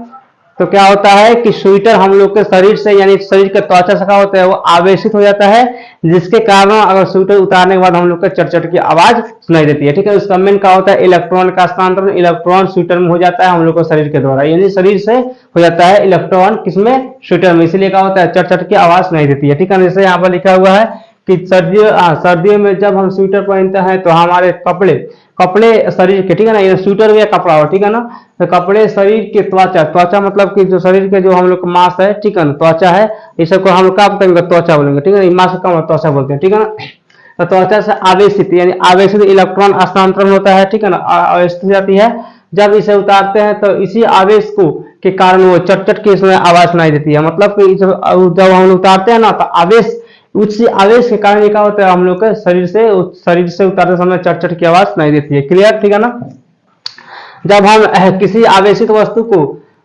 तो क्या होता है कि स्वेटर हम लोग के शरीर से यानी शरीर के त्वचा से क्या होता है वो आवेशित हो जाता है, जिसके कारण अगर स्वेटर उतारने के बाद हम लोग के चट की आवाज सुनाई देती है, ठीक है। उसका मेन क्या होता है, इलेक्ट्रॉन का स्थानांतरण इलेक्ट्रॉन स्वेटर में हो जाता है हम लोग को शरीर के द्वारा, यानी शरीर से हो जाता है इलेक्ट्रॉन किसमें, स्वेटर में, इसलिए क्या होता है चट की आवाज सुनाई देती है, ठीक है। जैसे यहाँ पर लिखा हुआ है कि सर्दियों में जब हम स्वेटर पहनते हैं तो हमारे कपड़े शरीर के, ठीक है ना, ये स्वेटर या कपड़ा हो, ठीक है ना। तो कपड़े शरीर के त्वचा मतलब कि जो शरीर के जो हम लोग मांस है, ठीक है ना, त्वचा है, इस सबको हम लोग क्या बोलेंगे, त्वचा बोलेंगे, ठीक है ना। मांस का त्वचा बोलते हैं, ठीक है ना। तो त्वचा से आवेशित यानी आवेशित इलेक्ट्रॉन स्थानांतरण होता है, ठीक है ना, आवेशित हो जाती है। जब इसे उतारते हैं तो इसी आवेश को के कारण वो चट की इसमें आवाज सुनाई देती है, मतलब कि जब हम उतारते हैं ना तो उच्च आवेश के कारण क्या होता है हम लोग के शरीर से उतारते समय चट की आवाज सुनाई देती है। क्लियर, ठीक है ना। जब हम किसी आवेशित वस्तु को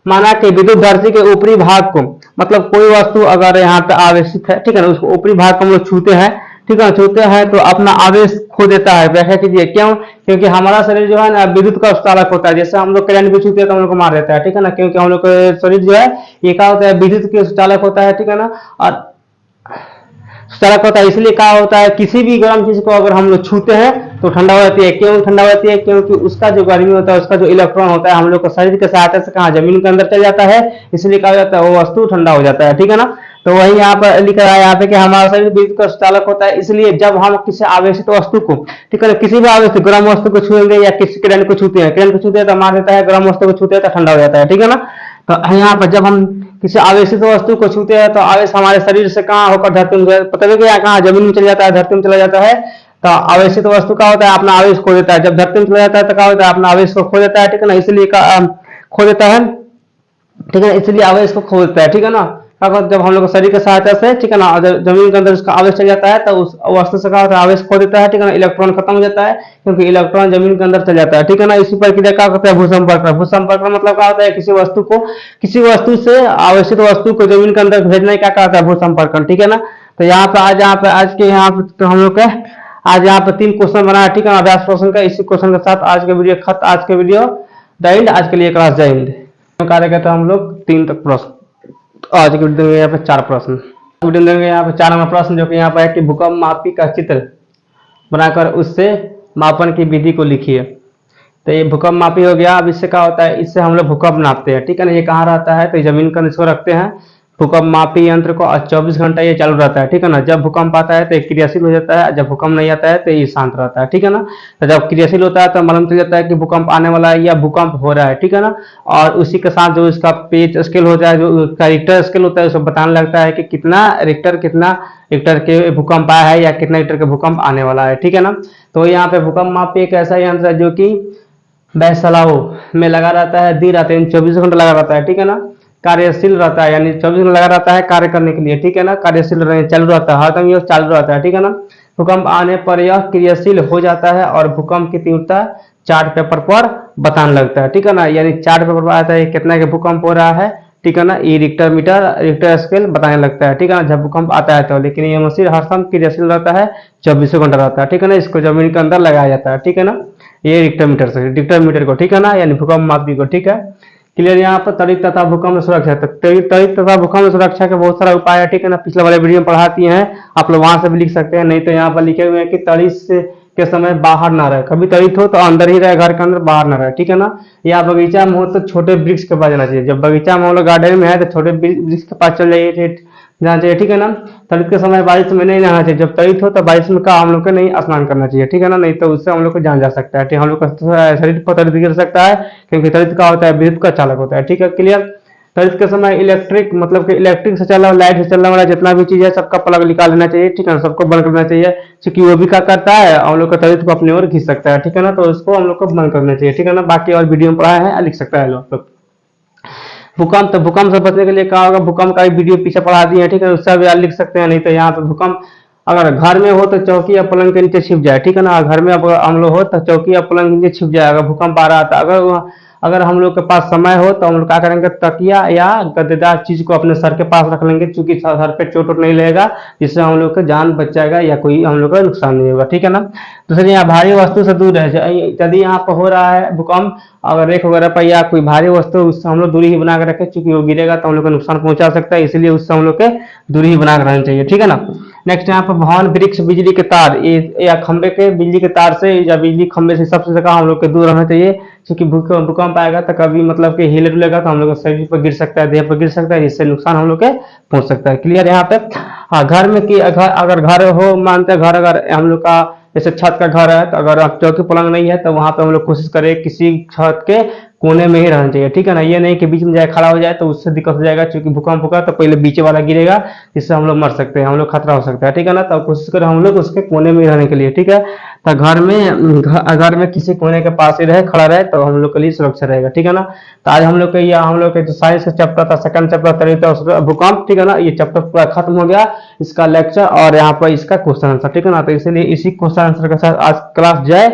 माना कि विद्युत धरती के ऊपरी भाग को, मतलब कोई वस्तु अगर यहाँ पे आवेशित है, ठीक है ना, उसको ऊपरी भाग को हम लोग छूते हैं, ठीक है, छूते हैं तो अपना आवेश खो देता है। व्याख्या कीजिए क्यों, क्योंकि हमारा शरीर जो है ना विद्युत का चालक होता है, जैसे हम लोग करंट भी छूते हैं तो हम लोग को मार देता है, ठीक है ना, क्योंकि हम लोग का शरीर जो है ये क्या होता है विद्युत के चालक होता है, ठीक है ना। और चालक होता है, इसलिए क्या होता है किसी भी गर्म चीज को अगर हम लोग छूते हैं तो ठंडा हो जाती है। क्यों ठंडा हो जाती है, क्योंकि उसका जो गर्मी होता है, उसका जो इलेक्ट्रॉन होता है हम लोग को शरीर के सहायता से कहाँ जमीन के अंदर चल जाता है, इसलिए क्या हो जाता है वो वस्तु ठंडा हो जाता है, ठीक है ना। तो वही यहाँ पर लिखा है यहाँ पे कि हमारा शरीर विद्युत का चालक होता है, इसलिए जब हम किसी आवेशित वस्तु को, ठीक है, किसी भी आवेशित गर्म वस्तु को छूएंगे या किसी करंट को छूते हैं, करंट को छूते हैं तो मार देता है, गर्म वस्तु को छूते हैं तो ठंडा हो जाता है, ठीक है ना। तो यहाँ पर जब हम किसी आवेशित वस्तु को छूते हैं तो आवेश हमारे शरीर से कहाँ होकर धरती में, पता है क्या, कहाँ जमीन में चला जाता है, धरती में चला जाता है। तो आवेशित वस्तु का होता है अपना आवेश खो देता है, जब धरती में चला जाता है तो क्या होता है अपना आवेश को खो देता है, ठीक है ना, इसलिए खो देता है, ठीक है, इसलिए आवेश को खो देता है, ठीक है ना। जब हम लोग शरीर के सहायता से, ठीक है ना, जमीन के अंदर उसका आवेश चल जाता है तो उस वस्तु से क्या होता है आवेश खो देता है, ठीक है ना, इलेक्ट्रॉन खत्म हो जाता है क्योंकि इलेक्ट्रॉन जमीन के अंदर चल जाता है, ठीक है ना। इसी प्रक्रिया क्या करता है भूसंपर्क, भूसंपर्क मतलब क्या होता है किसी वस्तु से आवेशित वस्तु को जमीन के अंदर भेजना क्या कहता है भूसंपर्क, ठीक है ना। तो यहाँ पे आज के यहाँ पे तो हम लोग का आज यहाँ पे 3 क्वेश्चन बनाया, ठीक है ना, अभ्यास प्रश्न का। इसी क्वेश्चन के साथ आज के वीडियो द एंड, आज के लिए क्लास जय हिंद। कार्य करते हम लोग 3 तक प्रश्न, आज के वीडियो में यहाँ पे 4 प्रश्न, वीडियो देंगे यहाँ पे 4 नंबर प्रश्न, जो कि यहाँ पे है कि भूकंप मापी का चित्र बनाकर उससे मापन की विधि को लिखिए। तो ये भूकंप मापी हो गया। अब इससे क्या होता है, इससे हम लोग भूकंप नापते हैं, ठीक है ना। ये कहाँ रहता है, तो जमीन का इसको रखते हैं भूकंप मापी यंत्र को, 24 घंटा ये चालू रहता है, ठीक है ना। जब भूकंप आता है तो ये क्रियाशील हो जाता है, जब भूकंप नहीं आता है तो ये शांत रहता है, ठीक है ना। तो जब क्रियाशील होता है तो मालूम चल जाता है कि भूकंप आने वाला है या भूकंप हो रहा है, ठीक है ना। और उसी के साथ जो इसका पेच स्केल होता है, जो रिक्टर स्केल होता है, उसको बताने लगता है कि कितना रिक्टर के भूकंप आया है या कितना रिक्टर के भूकंप आने वाला है, ठीक है ना। तो यहाँ पे भूकंप मापी एक ऐसा यंत्र है जो कि बैसलाओ में लगा रहता है, दी रहता है, 24 घंटा लगा रहता है, ठीक है ना। कार्यशील रहता है, यानी 24 घंटा लगा रहता है कार्य करने के लिए, ठीक है ना। कार्यशील चालू रहता है, हरदम ये चालू रहता है, ठीक है ना। भूकंप आने पर यह क्रियाशील हो जाता है और भूकंप की तीव्रता चार्ट पेपर पर बताने लगता है, ठीक है ना। यानी चार्ट पेपर पर आता है कितना के भूकंप हो रहा है, ठीक है ना। ये रिक्टर स्केल बताने लगता है, ठीक है ना, जब भूकंप आता है तो। लेकिन ये मशीन हर समय क्रियाशील रहता है, 24 घंटा रहता है, ठीक है ना। इसको जमीन के अंदर लगाया जाता है, ठीक है ना, ये रिक्टर मीटर को, ठीक है ना, यानी भूकंप मापी को, ठीक है। क्लियर। यहाँ पर त्वरित तथा भूकंप सुरक्षा, त्वरित तथा भूकंप सुरक्षा के बहुत सारा उपाय है, ठीक है ना, पिछले वाले वीडियो में पढ़ाती हैं, आप लोग वहां से भी लिख सकते हैं। नहीं तो यहाँ पर लिखे हुए हैं कि त्वरित के समय बाहर ना रहे, कभी त्वरित हो तो अंदर ही रहे, घर के अंदर, बाहर ना रहे, ठीक है ना। या बगीचा में हो तो छोटे वृक्ष के पास जाना चाहिए, जब बगीचा में हम लोग गार्डन में है तो छोटे वृक्ष के पास चल जाइए, जाना चाहिए, ठीक है ना। त्वरित के समय बारिश में नहीं नहाना चाहिए, जब त्वरित हो तो बारिश में का हम लोग को नहीं स्नान करना चाहिए, ठीक है ना, नहीं तो उससे हम लोग को जान जा सकता है, ठीक, हम लोग का शरीर पर त्वरित गिर सकता है, क्योंकि त्वरित का होता है विद्युत का चालक होता है, ठीक है, क्लियर। त्वरित के समय इलेक्ट्रिक मतलब कि इलेक्ट्रिक से चलने वाला, लाइट से चलने वाला जितना भी चीज है सबका प्लग निकाल लेना चाहिए, ठीक है ना, सबको बंद करना चाहिए, क्योंकि वो भी क्या करता है, हम लोग का त्वरित को अपनी ओर खींच सकता है, ठीक है ना, तो उसको हम लोग को बंद करना चाहिए, ठीक है ना। बाकी और वीडियो में पढ़ाया है, लिख सकता है लोग। भूकंप, तो भूकंप से बचने के लिए क्या होगा, भूकंप का एक वीडियो पीछे पढ़ा दिए हैं, ठीक है, उससे भी आप लिख सकते हैं। नहीं तो यहाँ पे भूकंप अगर घर में हो तो चौकी या पलंग के नीचे छिप जाए, ठीक है ना, घर में अब हम लोग हो तो चौकी या पलंग के नीचे छिप जाए अगर भूकंप आ रहा था। अगर हम लोग के पास समय हो तो हम लोग क्या करेंगे, तकिया या गद्देदार चीज को अपने सर के पास रख लेंगे, क्योंकि सर पे चोट वोट नहीं लगेगा, जिससे हम लोग का जान बच जाएगा या कोई हम लोग का नुकसान नहीं होगा, ठीक है ना। दूसरी, यहाँ भारी वस्तु से दूर रह जाए, यदि यहाँ पर हो रहा है भूकंप, अगर रेख वगैरह पर या कोई भारी वस्तु, उससे हम लोग दूरी ही बना के रखें, क्योंकि वो गिरेगा तो हम लोग को नुकसान पहुंचा सकता है, इसलिए उससे हम लोग के दूरी ही बना के रहनी चाहिए, ठीक है ना। नेक्स्ट, यहाँ पर भवन, वृक्ष, बिजली के तार या खंबे के, बिजली के तार से या बिजली खंबे से सबसे ज्यादा हम लोग के दूर रहना चाहिए, क्योंकि भूकंप आएगा तो कभी मतलब कि हिले डुलेगा तो हम लोग शरीर पर गिर सकता है, देह पर गिर सकता है, जिससे नुकसान हम लोग के पहुंच सकता है, क्लियर। यहाँ पे हाँ, घर में कि अगर घर हो, मानते हैं घर अगर हम लोग का जैसे छत का घर है, तो अगर आप चौकी पलंग नहीं है तो वहां पे हम लोग कोशिश करें किसी छत के कोने में ही रहना चाहिए, ठीक है ना। ये नहीं कि बीच में जाए खड़ा हो जाए तो उससे दिक्कत हो जाएगा, क्योंकि भूकंप होगा तो पहले बीच वाला गिरेगा, जिससे हम लोग मर सकते हैं, हम लोग खतरा हो सकता है, ठीक है ना। तो कोशिश करें हम लोग उसके कोने में ही रहने के लिए, ठीक है। तो घर में किसी कोने के पास ही रहे, खड़ा रहे, तो हम लोग के लिए सुरक्षा रहेगा, ठीक है ना। तो आज हम लोग के हम लोग के जो साइंस का चैप्टर था, सेकंड चैप्टर त्वरित भूकंप, ठीक है ना, ये चैप्टर पूरा खत्म हो गया, इसका लेक्चर और यहाँ पर इसका क्वेश्चन आंसर, ठीक है ना। तो इसलिए इसी क्वेश्चन आंसर के साथ आज क्लास जाए